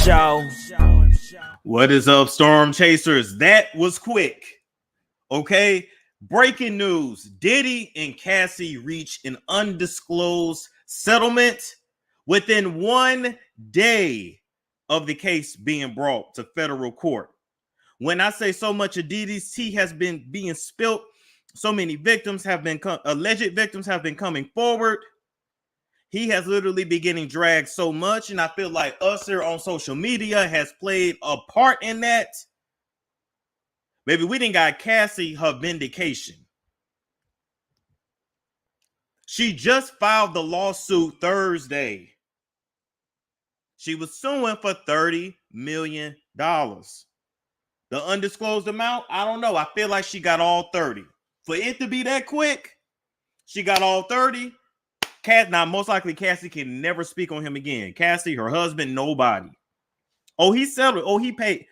show. What is up, Storm Chasers? That was quick. Okay. Breaking news. Diddy and Cassie reach an undisclosed settlement within 1 day of the case being brought to federal court. When I say so much of Diddy's tea has been being spilt, so many victims have been, alleged victims have been coming forward. He has literally been getting dragged so much, and I feel like us here on social media has played a part in that. Baby, we didn't got Cassie her vindication. She just filed the lawsuit Thursday. She was suing for $30 million. The undisclosed amount, I don't know. I feel like she got all 30. For it to be that quick, she got all 30. Now, most likely, Cassie can never speak on him again. Cassie, her husband, nobody. Oh, he settled. Oh, he paid.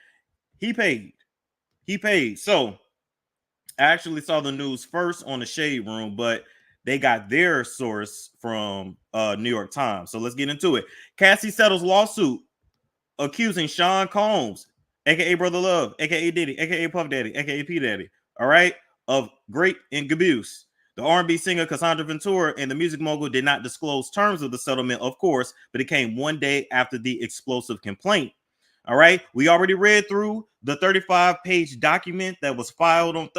He paid. So, I actually saw the news first on the Shade Room, but they got their source from New York Times. So, let's get into it. Cassie settles lawsuit accusing Sean Combs, a.k.a. Brother Love, a.k.a. Diddy, a.k.a. Puff Daddy, a.k.a. P Daddy, all right, of rape and abuse. The R&B singer Cassandra Ventura and the music mogul did not disclose terms of the settlement, of course, but it came 1 day after the explosive complaint. All right. We already read through the 35-page document that was filed on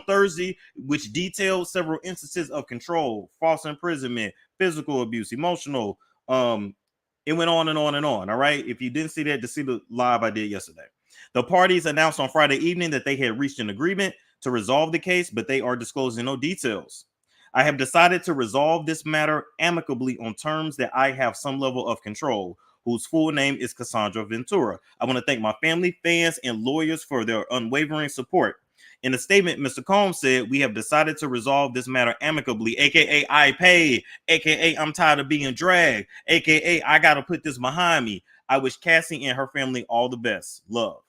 Thursday, which detailed several instances of control, false imprisonment, physical abuse, emotional. It went on and on and on. All right. If you didn't see that, to see the live I did yesterday. The parties announced on Friday evening that they had reached an agreement to resolve the case, but they are disclosing no details. I have decided to resolve this matter amicably on terms that I have some level of control, whose full name is Cassandra Ventura. I want to thank my family, fans, and lawyers for their unwavering support. In a statement, Mr. Combs said, we have decided to resolve this matter amicably, aka I paid, aka I'm tired of being dragged, aka I got to put this behind me. I wish Cassie and her family all the best. Love.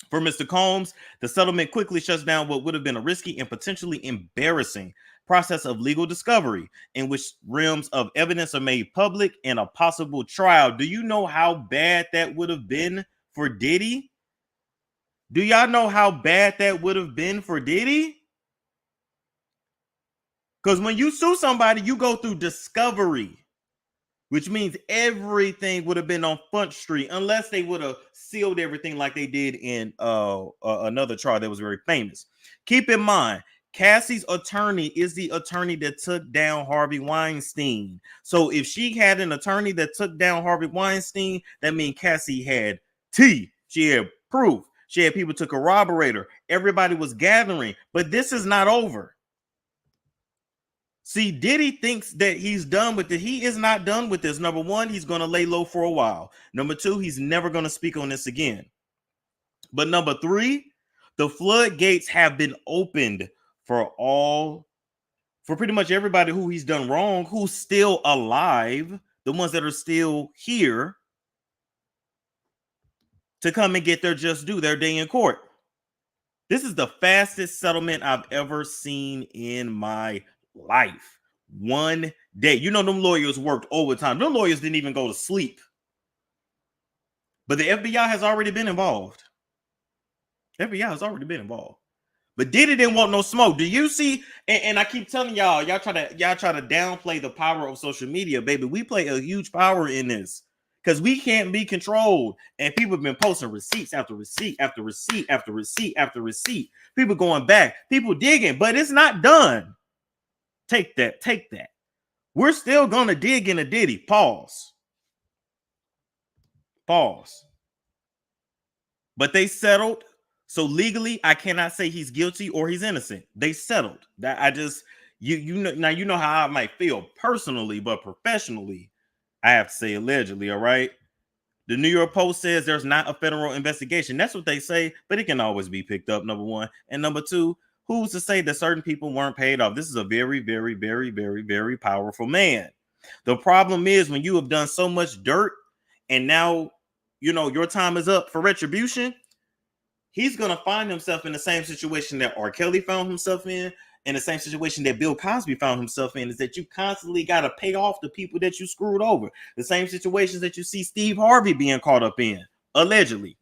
For Mr. Combs, the settlement quickly shuts down what would have been a risky and potentially embarrassing process of legal discovery in which realms of evidence are made public in a possible trial. Do you know how bad that would have been for Diddy? Do y'all know how bad that would have been for Diddy? Because when you sue somebody, you go through discovery, which means everything would have been on Front Street unless they would have sealed everything like they did in another trial that was very famous. Keep in mind, Cassie's attorney is the attorney that took down Harvey Weinstein. So if she had an attorney that took down Harvey Weinstein, that means Cassie had tea. She had proof. She had people to corroborate her. Everybody was gathering. But this is not over. See, Diddy thinks that he's done with it. He is not done with this. Number one, he's going to lay low for a while. Number two, he's never going to speak on this again. But number three, the floodgates have been opened for pretty much everybody who he's done wrong, who's still alive, the ones that are still here, to come and get their just due, their day in court. This is the fastest settlement I've ever seen in my life. 1 day. You know, them lawyers worked overtime. Them lawyers didn't even go to sleep. But the FBI has already been involved. FBI has already been involved. But Diddy didn't want no smoke. Do you see? And I keep telling y'all try to downplay the power of social media, baby. We play a huge power in this because we can't be controlled. And people have been posting receipts after receipt after receipt after receipt after receipt. People going back, people digging, but it's not done. Take that. We're still gonna dig into Diddy. Pause. But they settled. So legally, I cannot say he's guilty or he's innocent. They settled. That I just you know now you know how I might feel personally, but professionally, I have to say allegedly. All right. The New York Post says there's not a federal investigation. That's what they say, but it can always be picked up. Number one, and number two, who's to say that certain people weren't paid off? This is a very, very, very, very, very powerful man. The problem is when you have done so much dirt, and now you know your time is up for retribution. He's going to find himself in the same situation that R. Kelly found himself in in the same situation that Bill Cosby found himself in, is that you constantly got to pay off the people that you screwed over. The same situations that you see Steve Harvey being caught up in, allegedly.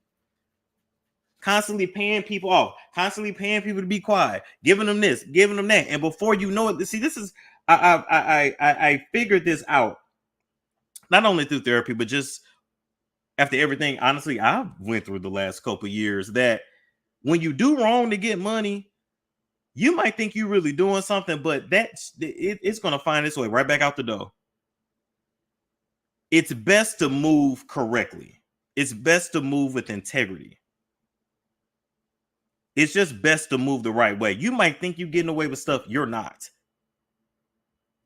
Constantly paying people off, constantly paying people to be quiet, giving them this, giving them that. And before you know it, see, this is, I figured this out, not only through therapy, but just after everything, honestly, I went through the last couple of years, that when you do wrong to get money, you might think you're really doing something, but it's going to find its way right back out the door. It's best to move correctly. It's best to move with integrity. It's just best to move the right way. You might think you're getting away with stuff. You're not.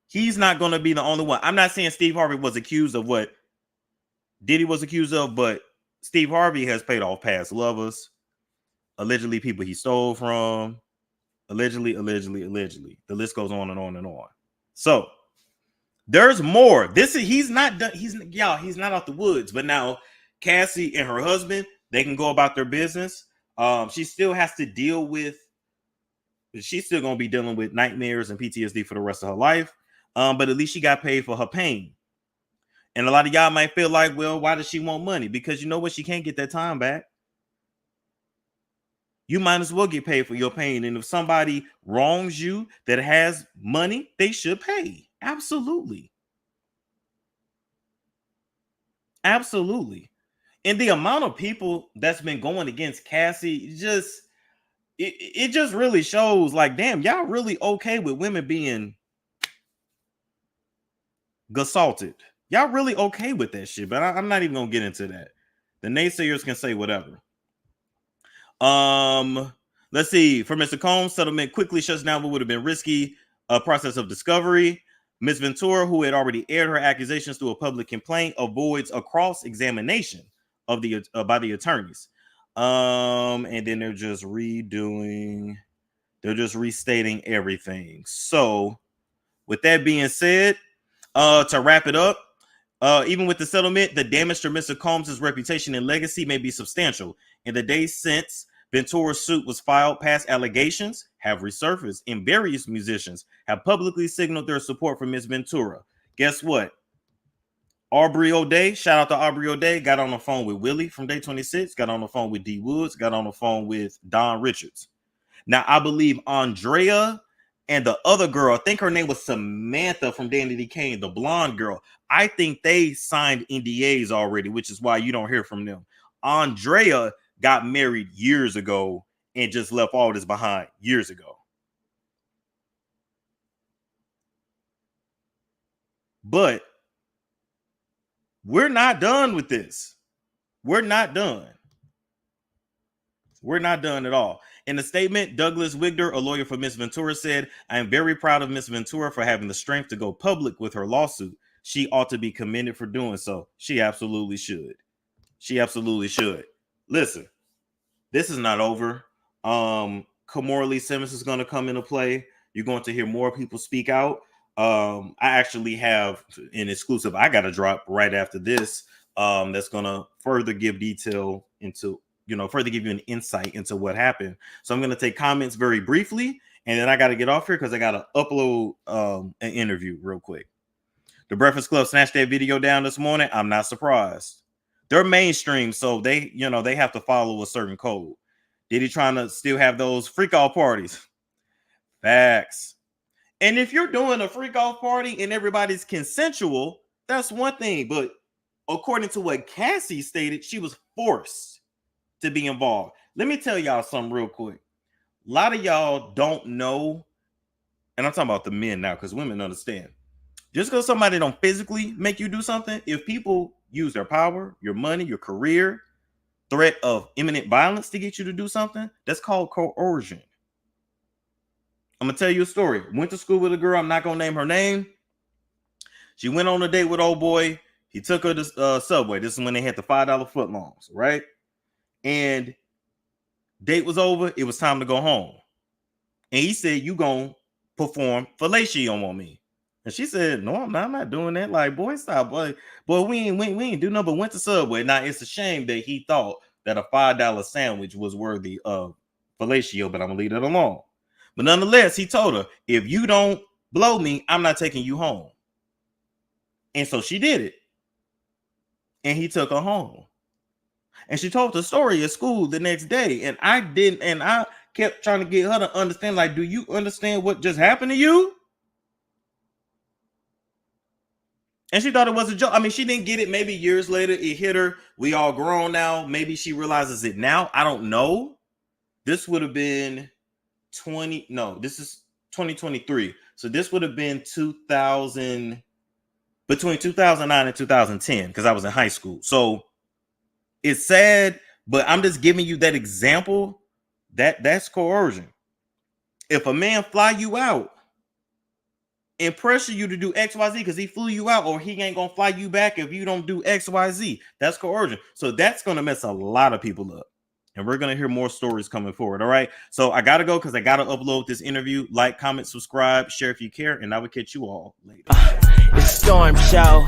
He's not going to be the only one. I'm not saying Steve Harvey was accused of what Diddy was accused of, but Steve Harvey has paid off past lovers, allegedly people he stole from, allegedly. The list goes on and on and on. So there's more. He's not done. He's not out the woods. But now Cassie and her husband, they can go about their business. She still has to deal with. She's still gonna be dealing with nightmares and PTSD for the rest of her life. But at least she got paid for her pain. And a lot of y'all might feel like, well, why does she want money? Because you know what? She can't get that time back. You might as well get paid for your pain. And if somebody wrongs you that has money, they should pay. Absolutely. Absolutely. And the amount of people that's been going against Cassie, it just really shows, like, damn, y'all really okay with women being assaulted. Y'all really okay with that shit, but I'm not even gonna get into that. The naysayers can say whatever. Let's see. For Mr. Combs, settlement quickly shuts down what would have been risky process of discovery. Ms. Ventura, who had already aired her accusations through a public complaint, avoids a cross-examination of the by the attorneys. And then they're just restating everything. So, with that being said, to wrap it up, even with the settlement, the damage to Mr. Combs' reputation and legacy may be substantial. In the days since Ventura's suit was filed, past allegations have resurfaced, and various musicians have publicly signaled their support for Ms. Ventura. Guess what? Aubrey O'Day, shout out to Aubrey O'Day, got on the phone with Willie from Day 26, got on the phone with D Woods, got on the phone with Don Richards. Now, I believe Andrea and the other girl, I think her name was Samantha from Danity Kane, the blonde girl, I think they signed NDAs already, which is why you don't hear from them. Andrea got married years ago and just left all this behind years ago. But we're not done with this. We're not done. We're not done at all. In a statement, Douglas Wigder, a lawyer for Ms. Ventura, said, "I am very proud of Ms. Ventura for having the strength to go public with her lawsuit. She ought to be commended for doing so. She absolutely should. She absolutely should." Listen, this is not over. Kamora Lee Simmons is going to come into play. You're going to hear more people speak out. I actually have an exclusive I got to drop right after this. That's going to further give detail into, further give you an insight into what happened. So I'm going to take comments very briefly, and then I got to get off here because I got to upload an interview real quick. The Breakfast Club snatched that video down this morning. I'm not surprised. They're mainstream, so they have to follow a certain code. Diddy trying to still have those freak off parties. Facts. And if you're doing a freak off party and everybody's consensual, that's one thing. But according to what Cassie stated, she was forced to be involved. Let me tell y'all something real quick. A lot of y'all don't know, and I'm talking about the men now because women understand. Just because somebody don't physically make you do something, if people use their power, your money, your career, threat of imminent violence to get you to do something, that's called coercion. I'm going to tell you a story. Went to school with a girl. I'm not going to name her name. She went on a date with old boy. He took her to Subway. This is when they had the $5 footlongs, right? And date was over. It was time to go home. And he said, "You going to perform fellatio on me." And she said, "No, I'm not doing that." Like, boy, stop. Boy, we ain't do nothing but went to Subway. Now, it's a shame that he thought that a $5 sandwich was worthy of fellatio, but I'm going to leave it alone. But nonetheless, he told her, if you don't blow me, I'm not taking you home. And so she did it. And he took her home. And she told the story at school the next day. And I kept trying to get her to understand, like, do you understand what just happened to you? And she thought it was a joke. I mean, she didn't get it. Maybe years later, it hit her. We all grown now. Maybe she realizes it now. I don't know. This would have been this is 2023. So this would have been between 2009 and 2010, because I was in high school. So it's sad, but I'm just giving you that example. That's coercion. If a man fly you out and pressure you to do XYZ because he flew you out, or he ain't gonna fly you back if you don't do XYZ, that's coercion. So that's gonna mess a lot of people up. And we're gonna hear more stories coming forward. All right. So I gotta go because I gotta upload this interview. Like, comment, subscribe, share if you care, and I will catch you all later. It's Storm Show.